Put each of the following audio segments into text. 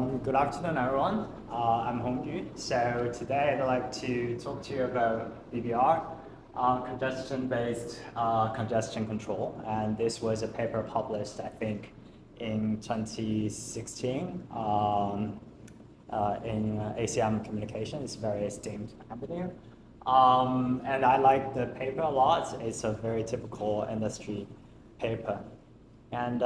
Good afternoon, everyone. I'm Hongyu. So today I'd like to talk to you about BBR, congestion-based congestion control. And this was a paper published, I think, in 2016 in ACM Communication. It's a very esteemed company. And I like the paper a lot. It's a very typical industry paper. And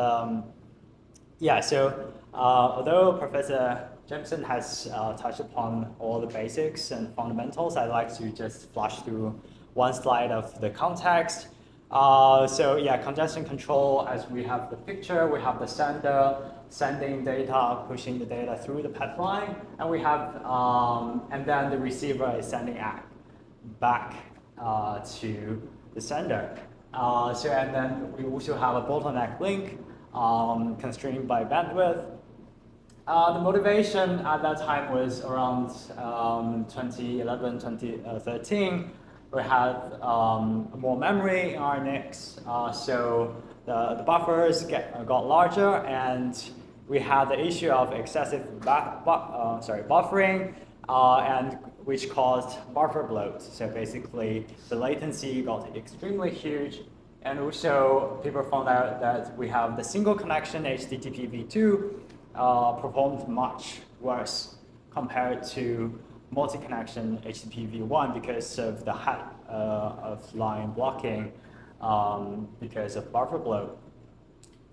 although Professor Jacobson has touched upon all the basics and fundamentals, I'd like to just flash through one slide of the context. Congestion control, as we have the picture, we have the sender sending data, pushing the data through the pipeline, and we have, and then the receiver is sending back to the sender. And then we also have a bottleneck link constrained by bandwidth. The motivation at that time was around 2011, 2013. We had more memory in our NICs, so the buffers got larger, and we had the issue of excessive buffering, and which caused buffer bloat. So basically, the latency got extremely huge. And also, people found out that we have the single connection HTTP v2 performed much worse compared to multi-connection HTTP v1 because of the height of line blocking because of buffer bloat.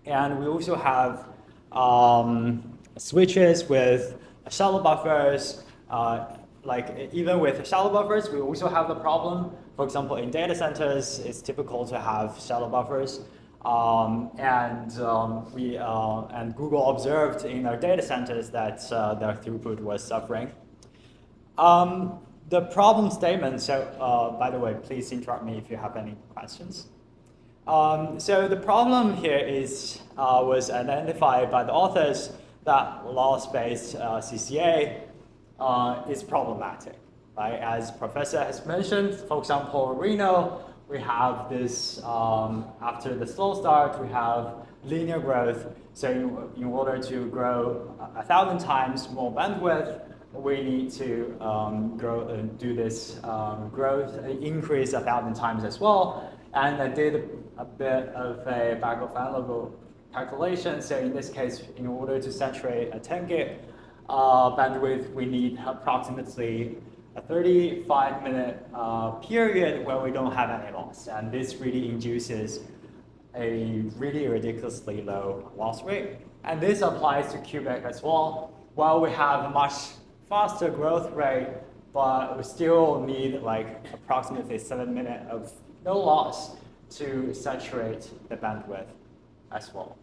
And we also have switches with shallow buffers. Even with shallow buffers, we also have the problem. For example, in data centers, it's typical to have shallow buffers, and Google observed in their data centers that their throughput was suffering. The problem statement. So, by the way, please interrupt me if you have any questions. So the problem here was identified by the authors that loss-based CCA is problematic. Right? As Professor has mentioned, for example, Reno, we have this, after the slow start, we have linear growth. So in order to grow 1,000 times more bandwidth, we need to do this growth increase 1,000 times as well. And I did a bit of a back of envelope calculation. So in this case, in order to saturate a 10 gig bandwidth, we need approximately a 35-minute period where we don't have any loss. And this really induces a really ridiculously low loss rate. And this applies to cubic as well. While we have a much faster growth rate, but we still need like approximately 7 minutes of no loss to saturate the bandwidth as well.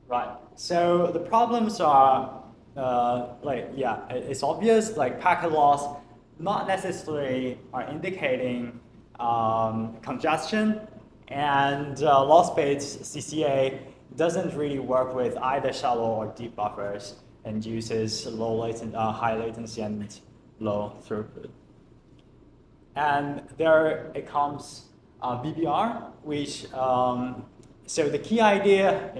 Right, so the problems are, it's obvious, like packet loss not necessarily are indicating congestion, and loss-based CCA doesn't really work with either shallow or deep buffers and uses high latency and low throughput. And there it comes BBR, which, so the key idea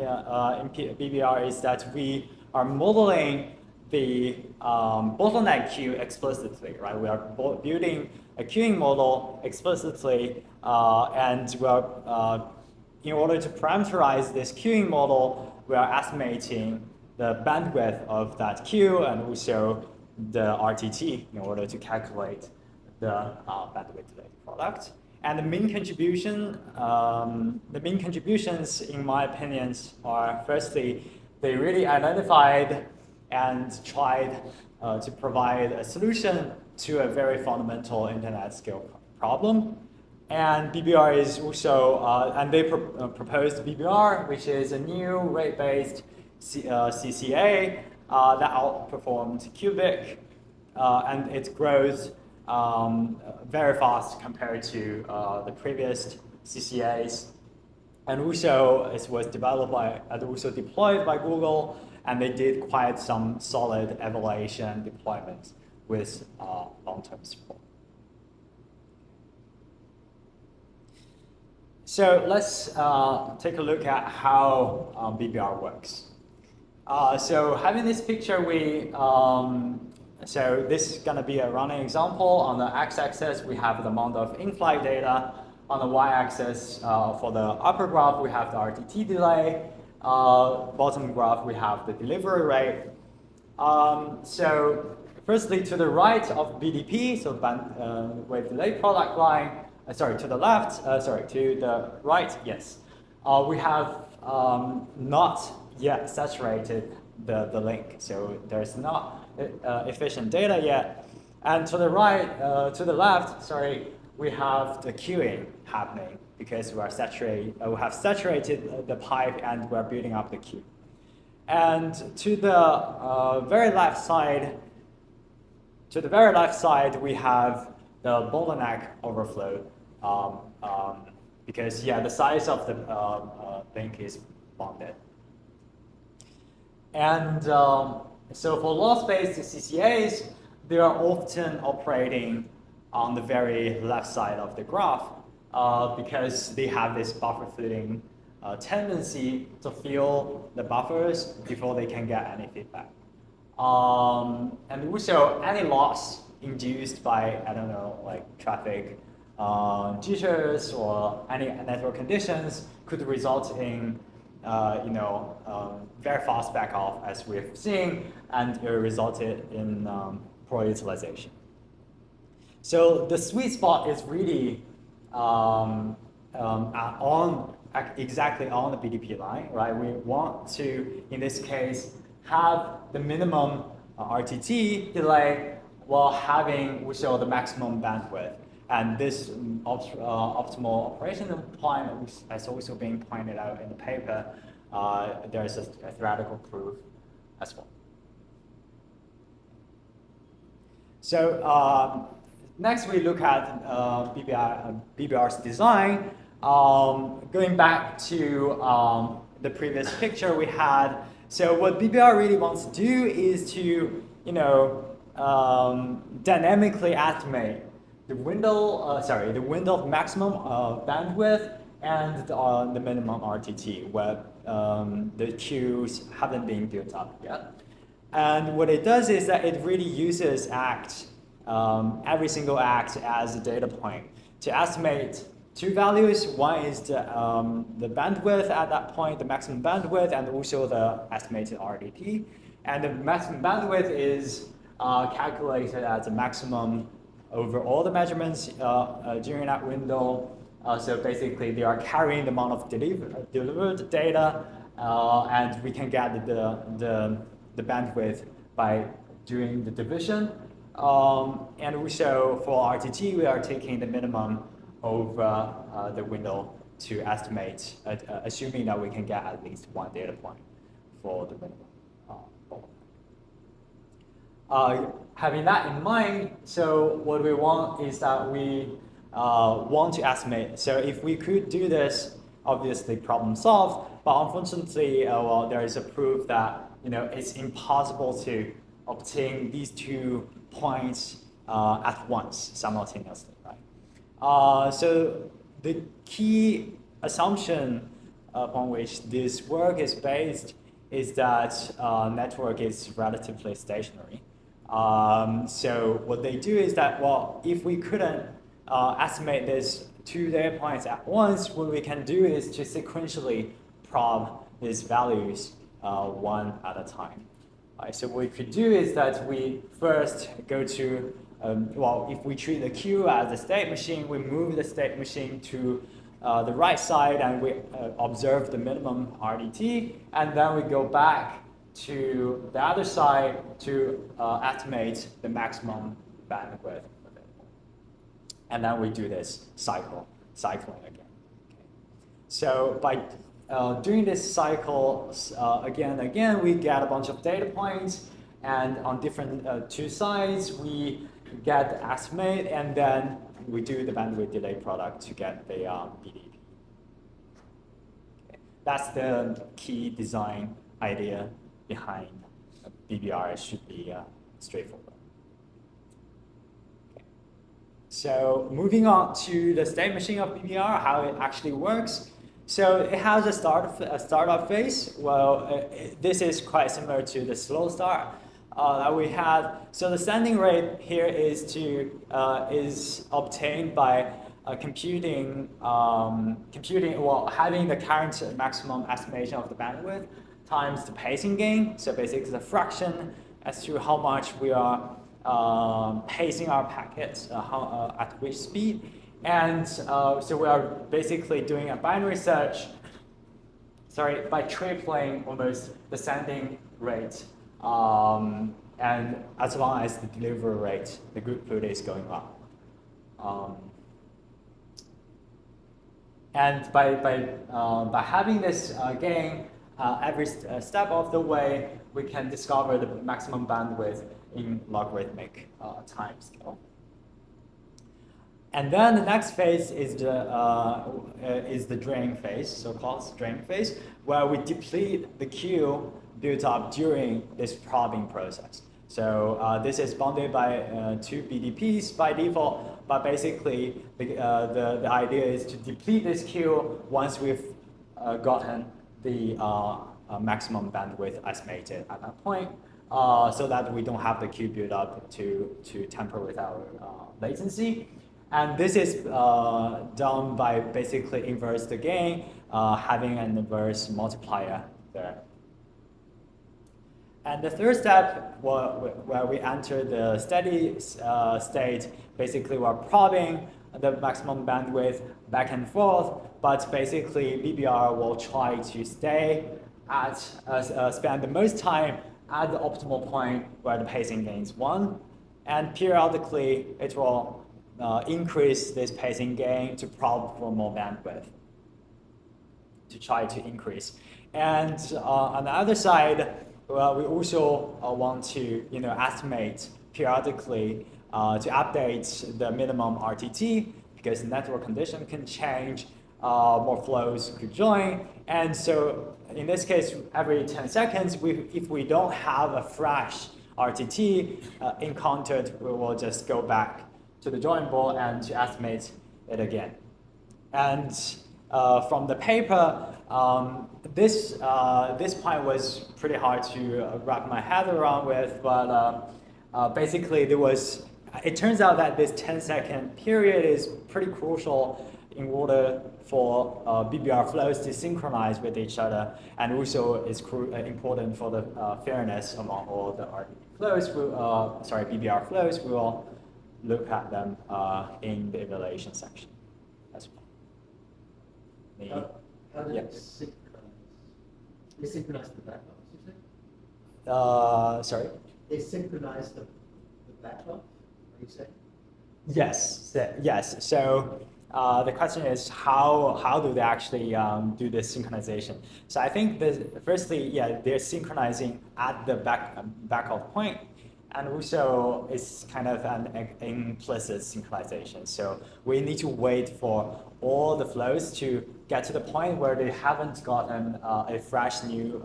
in BBR is that we are modeling the bottleneck queue explicitly, right? We are building a queuing model explicitly, and we're, in order to parameterize this queuing model, we are estimating the bandwidth of that queue and also the RTT in order to calculate the bandwidth-related product. And the mean contributions, in my opinion, are firstly, they really identified and tried to provide a solution to a very fundamental internet scale problem. And BBR is also, and they proposed BBR, which is a new rate-based CCA that outperformed Cubic, and it grows very fast compared to the previous CCAs. And also, it was developed by and also deployed by Google, and they did quite some solid evaluation deployments with long-term support. So let's take a look at how BBR works. So having this picture, so this is going to be a running example. On the x-axis, we have the amount of in-flight data. On the y-axis, for the upper graph, we have the RTT delay. Bottom graph, we have the delivery rate. So firstly, to the right of BDP, so wave delay product line, to the left, to the right, yes. We have not yet saturated the link, so there's not efficient data yet. And to the right, to the left, we have the queuing happening because we have saturated the pipe and we're building up the queue. And to the very left side, we have the bottleneck overflow because the size of the link is bounded. And so for loss-based CCAs, they are often operating on the very left side of the graph because they have this buffer filling tendency to fill the buffers before they can get any feedback. And also any loss induced by, I don't know, like traffic jitters or any network conditions could result in very fast back off as we've seen, and it resulted in poor utilization. So the sweet spot is really exactly on the BDP line, right? We want to, in this case, have the minimum RTT delay while having also the maximum bandwidth. And this optimal operational point, which has also been pointed out in the paper, there's a theoretical proof as well. So next we look at BBR's design. Going back to the previous picture we had, so what BBR really wants to do is to, dynamically estimate the window, the window of maximum bandwidth and the minimum RTT, where the queues haven't been built up yet. And what it does is that it really uses every single act as a data point to estimate two values. One is the bandwidth at that point, the maximum bandwidth, and also the estimated RTT. And the maximum bandwidth is calculated as the maximum over all the measurements during that window. So basically, they are carrying the amount of delivered data, and we can get the bandwidth by doing the division. And also for RTT, we are taking the minimum over the window to estimate, assuming that we can get at least one data point for the minimum. Having that in mind, so what we want is that we want to estimate. So if we could do this, obviously problem solved, but unfortunately, well, there is a proof that it's impossible to obtain these 2 points at once, simultaneously, right? So the key assumption upon which this work is based is that network is relatively stationary. So what they do is that, well, if we couldn't estimate these 2 data points at once, what we can do is to sequentially probe these values one at a time. Right, so what we could do is that we first go to, if we treat the queue as a state machine, we move the state machine to the right side and we observe the minimum RTT, and then we go back to the other side to estimate the maximum bandwidth available. And then we do this cycling again. Okay. So by doing this cycle again and again, we get a bunch of data points, and on different 2 sides, we get the estimate, and then we do the bandwidth delay product to get the BDP. Okay. That's the key design idea behind BBR. It should be straightforward. Okay. So moving on to the state machine of BBR, how it actually works. So it has a startup phase. Well, this is quite similar to the slow start that we had. So the standing rate here is obtained by computing having the current maximum estimation of the bandwidth times the pacing gain. So basically the fraction as to how much we are pacing our packets, at which speed. And so we are basically doing a binary search, by tripling almost the sending rate, and as long as the delivery rate, the throughput is going up. And by having this gain every step of the way, we can discover the maximum bandwidth in logarithmic time scale. And then the next phase is the drain phase, so-called drain phase, where we deplete the queue built up during this probing process. So this is bounded by 2 BDPs by default, but basically the idea is to deplete this queue once we've gotten the maximum bandwidth estimated at that point, so that we don't have the queue build up to tamper with our latency. And this is done by basically inverse the gain, having an inverse multiplier there. And the third step, where we enter the steady state, basically we're probing the maximum bandwidth back and forth, but basically BBR will try to stay at, spend the most time at the optimal point where the pacing gains 1, and periodically it will increase this pacing gain to probe for more bandwidth, to try to increase. And on the other side, well, we also want to estimate periodically to update the minimum RTT, because the network condition can change, more flows could join. And so in this case, every 10 seconds, if we don't have a fresh RTT encountered, we will just go back to the drawing board and to estimate it again. And from the paper, this point was pretty hard to wrap my head around with, but basically it turns out that this 10-second period is pretty crucial in order for BBR flows to synchronize with each other, and also is important for the fairness among all the BBR flows. We will look at them in the evaluation section as well. How do they synchronize? They synchronize the backups, you say? Sorry? They synchronize the backup, are you saying? Yes, yes. So the question is how do they actually do this synchronization? So I think firstly, they're synchronizing at the backup point, and also it's kind of an implicit synchronization. So we need to wait for all the flows to get to the point where they haven't gotten a fresh new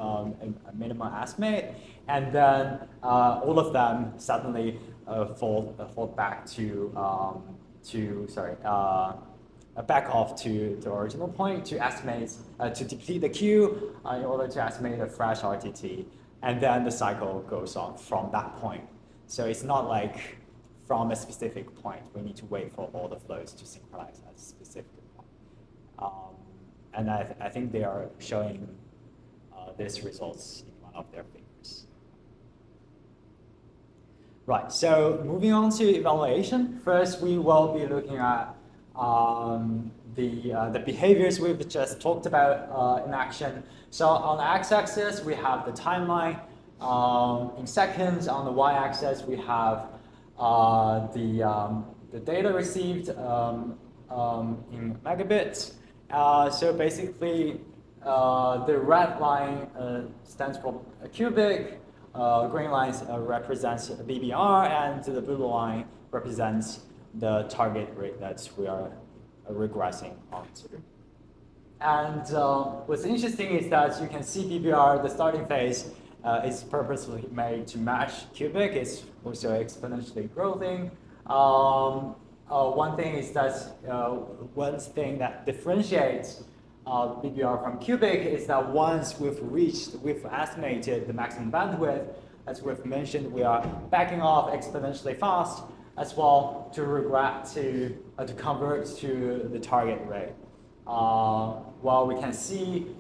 minimum estimate, and then all of them suddenly fall back back off to the original point to estimate, to deplete the queue in order to estimate a fresh RTT, and then the cycle goes on from that point. So it's not like from a specific point. We need to wait for all the flows to synchronize at a specific point. And I think they are showing these results in one of their papers. Right, so moving on to evaluation. First, we will be looking at the behaviors we've just talked about in action. So on the x-axis, we have the timeline in seconds. On the y-axis, we have the data received in megabits. So basically, the red line stands for cubic, green line represents BBR, and the blue line represents the target rate that we are regressing onto. And what's interesting is that you can see BBR, the starting phase, is purposely made to match cubic. It's also exponentially growing. one thing is that one thing that differentiates BBR from cubic is that once we've estimated the maximum bandwidth, as we've mentioned, we are backing off exponentially fast as well to convert to the target rate. While we can see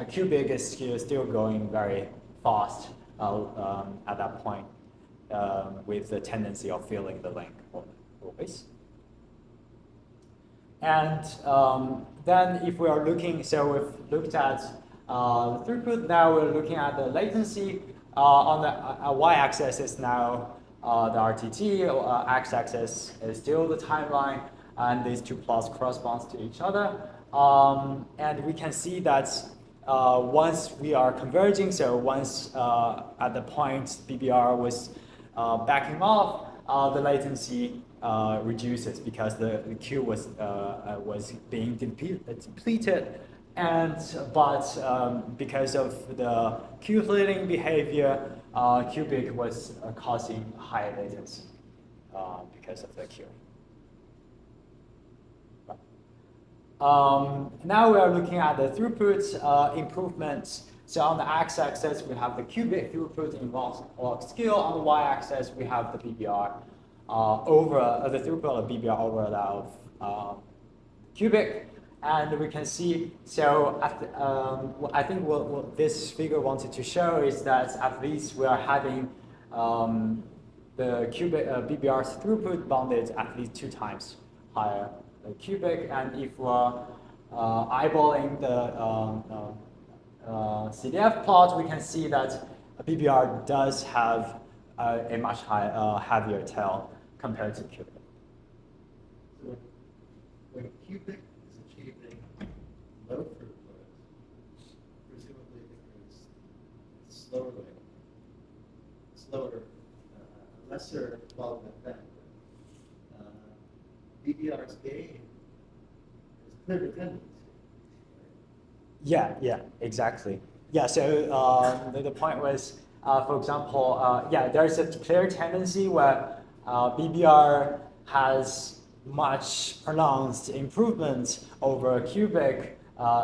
cubic is still going very fast at that point with the tendency of filling the link always. And then if we are looking, so we've looked at throughput, now we're looking at the latency. On the y-axis is now the RTT, x-axis is still the timeline, and these two plots correspond to each other. And we can see that once we are converging, so once at the point BBR was backing off, the latency reduces because the queue was being depleted, but because of the queue filling behavior, cubic was causing high latency because of the queuing. Now we are looking at the throughput improvements. So on the x-axis, we have the cubic throughput in log scale. On the y-axis, we have the BBR over the throughput of BBR over that of cubic. And we can see, so I think what this figure wanted to show is that at least we are having the cubic BBR's throughput bounded at least 2 times higher than cubic. And if we're eyeballing the CDF plot, we can see that BBR does have a much heavier tail compared to cubic. So when cubic is achieving low throughput, presumably because it's slower, lesser development bandwidth, BBR's gain is clear dependence. Yeah, exactly. Yeah, so the point was, for example, there's a clear tendency where BBR has much pronounced improvement over cubic,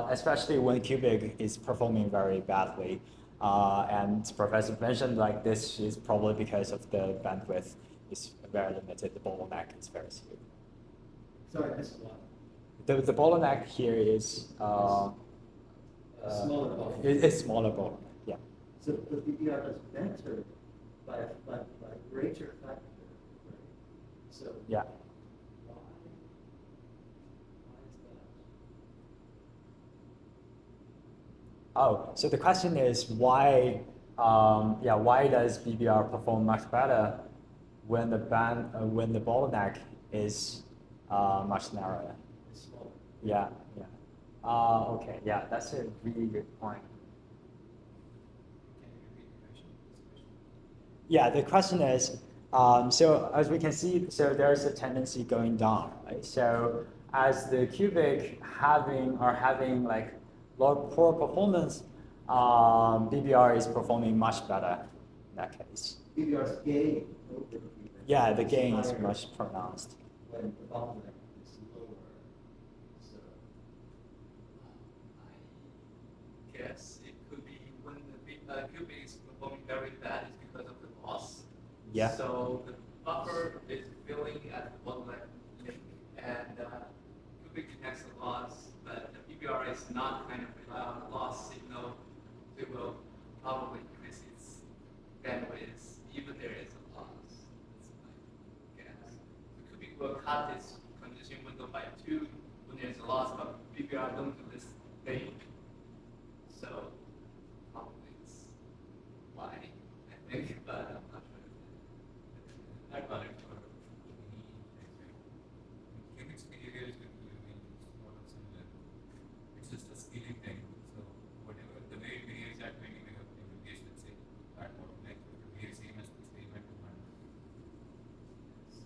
especially when cubic is performing very badly. And Professor mentioned like this is probably because of the bandwidth is very limited, the bottleneck is very severe. Sorry, this is what? The bottleneck here is smaller bottleneck. It's smaller bottleneck, yeah. So the BBR is entered by greater factor, right? So yeah. Why is that? Oh, so the question is why? Why does BBR perform much better when the bottleneck is much narrower? It's smaller. Yeah. Okay, yeah, that's a really good point. Can you repeat the question? Yeah, the question is, so as we can see, so there's a tendency going down, right? So as the cubic having like poor performance, BBR is performing much better in that case. BBR's gain over cubic. Yeah, the gain is higher much pronounced. when the bottleneck is lower. So I guess it could be when the cubic is performing very bad is because of the loss. Yeah. So the buffer is filling at the bottleneck link, and cubic detects the loss, but the PBR is not kind of rely on the loss signal. It will probably increase its bandwidth even there is a loss. That's my guess. The cubic will cut its condition window by 2 when there's a loss, but PBR don't do this thing. So probably it's why, I think, but I'm not sure. I'm not sure. Cubic's behavior is going to remain sort of similar. It's just a scaling thing. So whatever the way it behaves at 20 Mbps, let's say, that bottleneck will behave same as the same at 200. So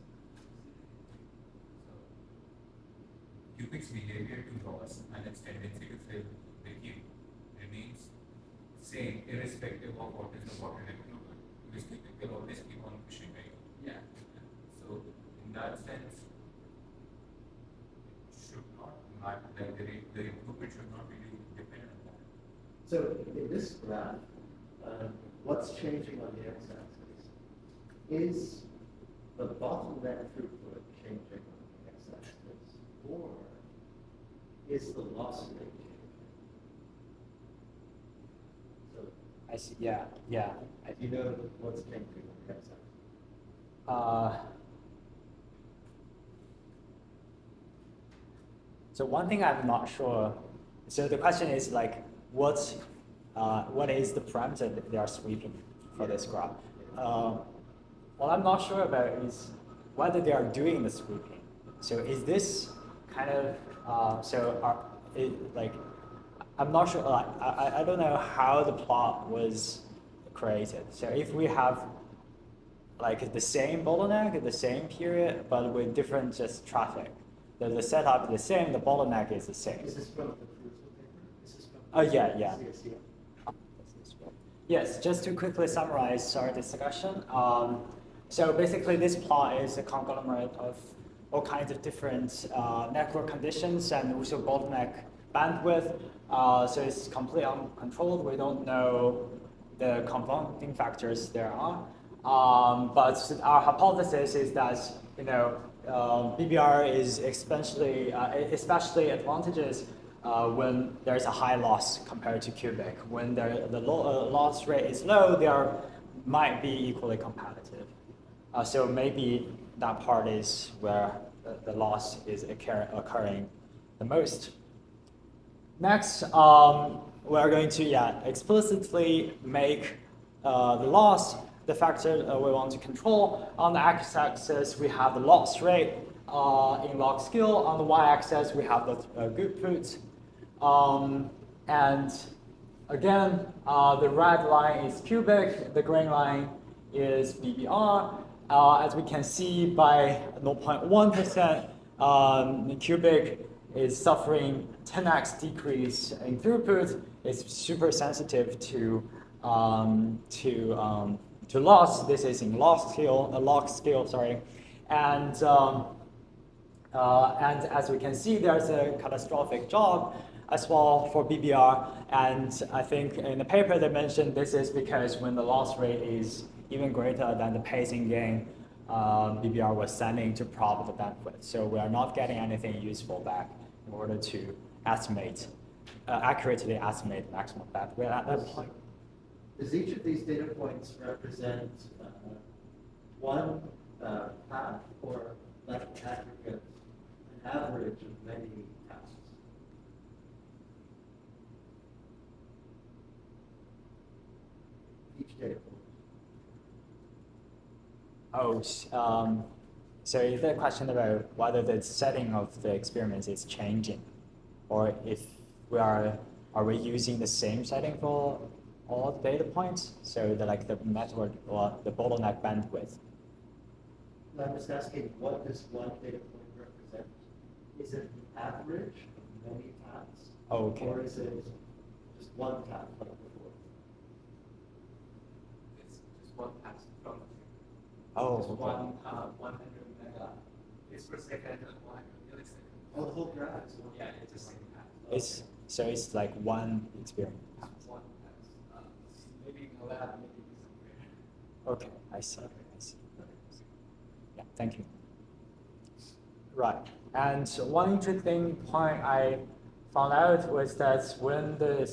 cubic's behavior to loss and its tendency to fill the queue remains same irrespective of what is the bottleneck number. Because cubic will always keep on pushing, right? Yeah. So in that sense, the improvement should not be dependent on that. So in this graph, what's changing on the x-axis? Is the bottleneck throughput changing on the x-axis, or is the loss rate changing? So I see. Yeah. Yeah. do you know what's changing on the x-axis? So one thing I'm not sure. So the question is like, what is the parameter that they are sweeping for this graph? What I'm not sure about is whether they are doing the sweeping. So is this kind of I'm not sure. I don't know how the plot was created. So if we have like the same bottleneck, the same period, but with different just traffic, the setup is the same, the bottleneck is the same. This is from the Princeton paper? This is from Oh yeah, yeah. CSC. Yes, just to quickly summarize our discussion. So basically this plot is a conglomerate of all kinds of different network conditions and also bottleneck bandwidth. So it's completely uncontrolled. We don't know the confounding factors there are. But our hypothesis is that BBR is especially advantageous when there's a high loss compared to cubic. When the loss rate is low, they might be equally competitive. So maybe that part is where the loss is occurring the most. Next, we're going to explicitly make the loss the factor we want to control. On the x-axis, we have the loss rate in log scale. On the y-axis, we have the throughput. And again, the red line is cubic, the green line is BBR. As we can see, by 0.1%, cubic is suffering 10x decrease in throughput. It's super sensitive to loss. This is in log scale, sorry. And as we can see, there's a catastrophic drop as well for BBR. And I think in the paper they mentioned this is because when the loss rate is even greater than the pacing gain, BBR was sending to probe the bandwidth. So we are not getting anything useful back in order to accurately estimate maximum bandwidth at that point. Does each of these data points represent one path or like aggregate, an average of many paths? Each data point. So is there a question about whether the setting of the experiments is changing, or if are we using the same setting for all the data points? So the method or the bottleneck bandwidth. I'm just asking, what does one data point represent? Is it the average of many paths? Okay. Or is it just one path like before? It's just one pass from Oh, just okay. 100 megabits per second and 100 milliseconds. Oh, the whole graph is one. Yeah, it's just one pass. It's like one experiment. Just one pass. Maybe in the lab, maybe somewhere. Okay, I see. Yeah, thank you. Right, and one interesting point I found out was that when the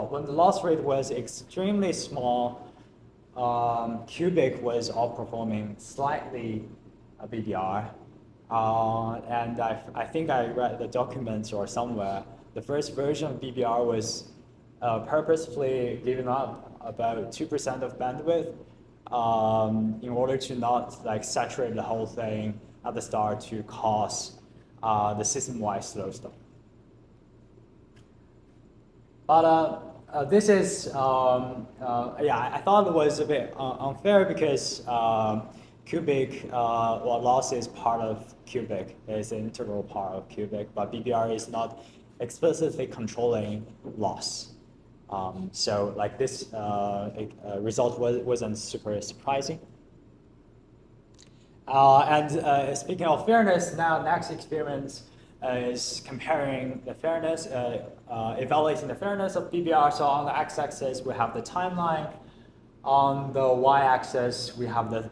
when the loss rate was extremely small, cubic was outperforming slightly BBR. And I think I read the documents or somewhere, the first version of BBR was purposefully giving up about 2% of bandwidth in order to not saturate the whole thing at the start to cause the system-wide slow start. But this is, I thought it was a bit unfair because cubic loss is part of cubic, is an integral part of cubic, but BBR is not explicitly controlling loss. So this result wasn't super surprising. And speaking of fairness, now next experiments is comparing the fairness, evaluating the fairness of BBR. So on the x-axis, we have the timeline. On the y-axis, we have the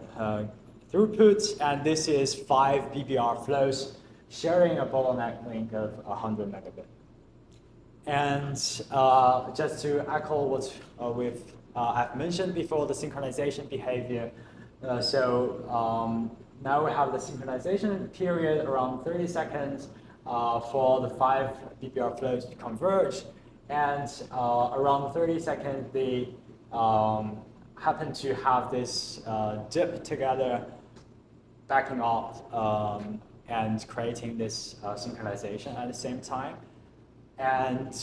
throughput, and this is 5 BBR flows sharing a bottleneck link of 100 megabit. And just to echo what I've mentioned before, the synchronization behavior. Now we have the synchronization period around 30 seconds for the 5 BBR flows to converge, and around 30 seconds they happen to have this dip together, backing off and creating this synchronization at the same time. And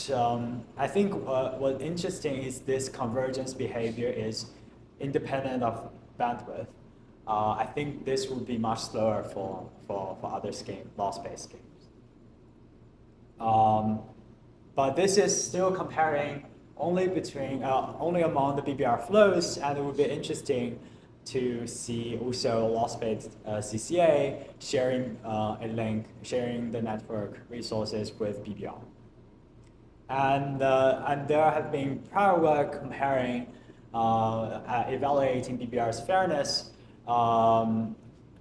I think what's interesting is this convergence behavior is independent of bandwidth. I think this would be much slower for other loss-based games. But this is still comparing only among the BBR flows, and it would be interesting to see also loss-based CCA sharing a link, sharing the network resources with BBR. And there have been prior work comparing, evaluating BBR's fairness in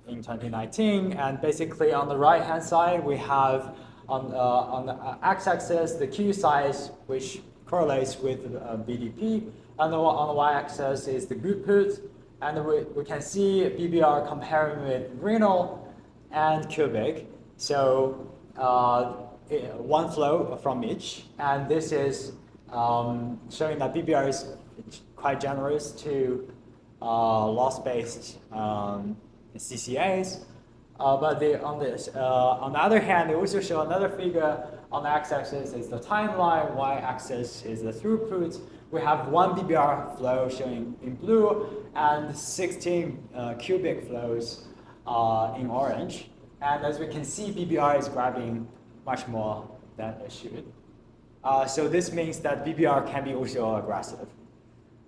2019, and basically on the right-hand side we have on the x-axis the queue size, which correlates with BDP, and on the y-axis is the throughput, and we can see BBR comparing with Reno and cubic. So one flow from each, and this is showing that BBR is quite generous to loss-based CCAs. But on the other hand, they also show another figure. On the x-axis is the timeline, y-axis is the throughput. We have 1 BBR flow showing in blue and 16 cubic flows in orange. And as we can see, BBR is grabbing much more than it should. So this means that BBR can be also aggressive.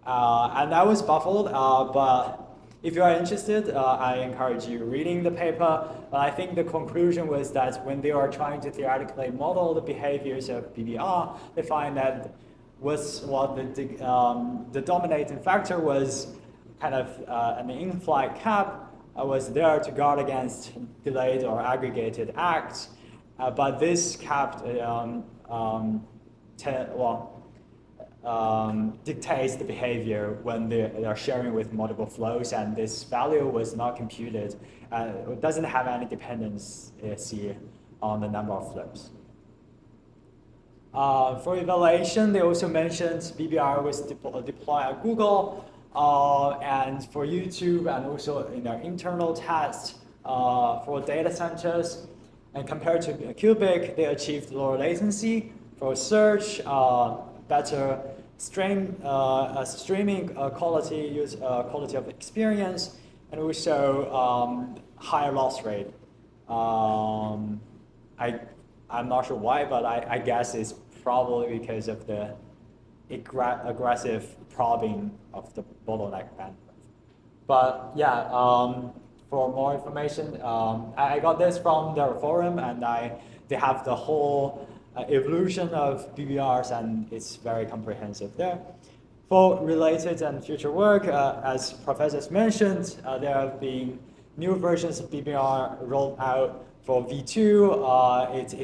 And I was baffled, but if you are interested, I encourage you reading the paper. But I think the conclusion was that when they are trying to theoretically model the behaviors of BBR, they find that the dominating factor was kind of an in-flight cap was there to guard against delayed or aggregated acts. But this cap dictates the behavior when they are sharing with multiple flows, and this value was not computed. It doesn't have any dependency on the number of flows. For evaluation, they also mentioned BBR was deployed at Google and for YouTube, and also in their internal tests for data centers. And compared to Cubic, they achieved lower latency for search, better streaming quality, quality of experience, and also higher loss rate. I'm not sure why, but I guess it's probably because of the aggressive probing of the bottleneck bandwidth. But yeah, for more information, I got this from their forum, and they have the whole evolution of BBRs, and it's very comprehensive there. For related and future work, as professors mentioned, there have been new versions of BBR rolled out for V2. It's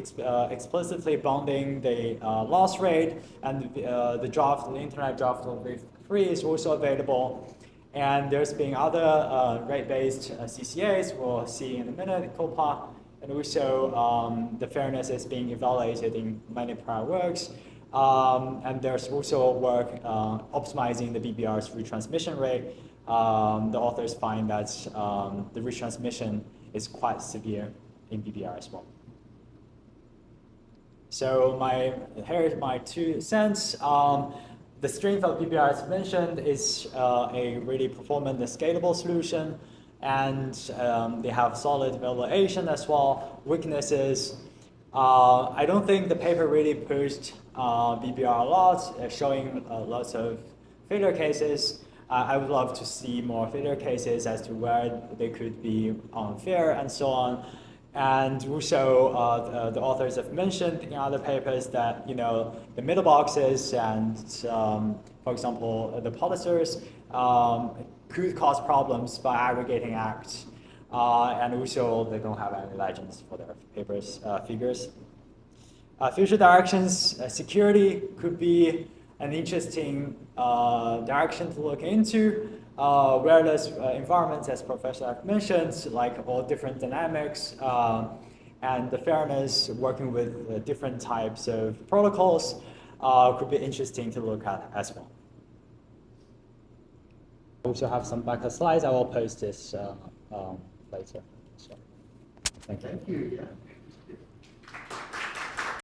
explicitly bounding the loss rate, and the internet draft of V3 is also available. And there's been other rate-based CCAs we'll see in a minute, COPA. And also, the fairness is being evaluated in many prior works. And there's also work optimizing the BBR's retransmission rate. The authors find that the retransmission is quite severe in BBR as well. So here's my 2 cents. The strength of BBR, as mentioned, is a really performant and scalable solution. And they have solid evaluation as well. Weaknesses, I don't think the paper really pushed BBR a lot, showing lots of failure cases. I would love to see more failure cases as to where they could be unfair and so on. And also, the authors have mentioned in other papers that the middle boxes and, for example, the policers could cause problems by aggregating acts, and also they don't have any legends for their papers figures. Future directions, security could be an interesting direction to look into. Wireless environments, as Professor I've mentioned, like all different dynamics and the fairness, working with different types of protocols could be interesting to look at as well. I also have some backup slides. I will post this later. So, thank you. Thank you. Yeah.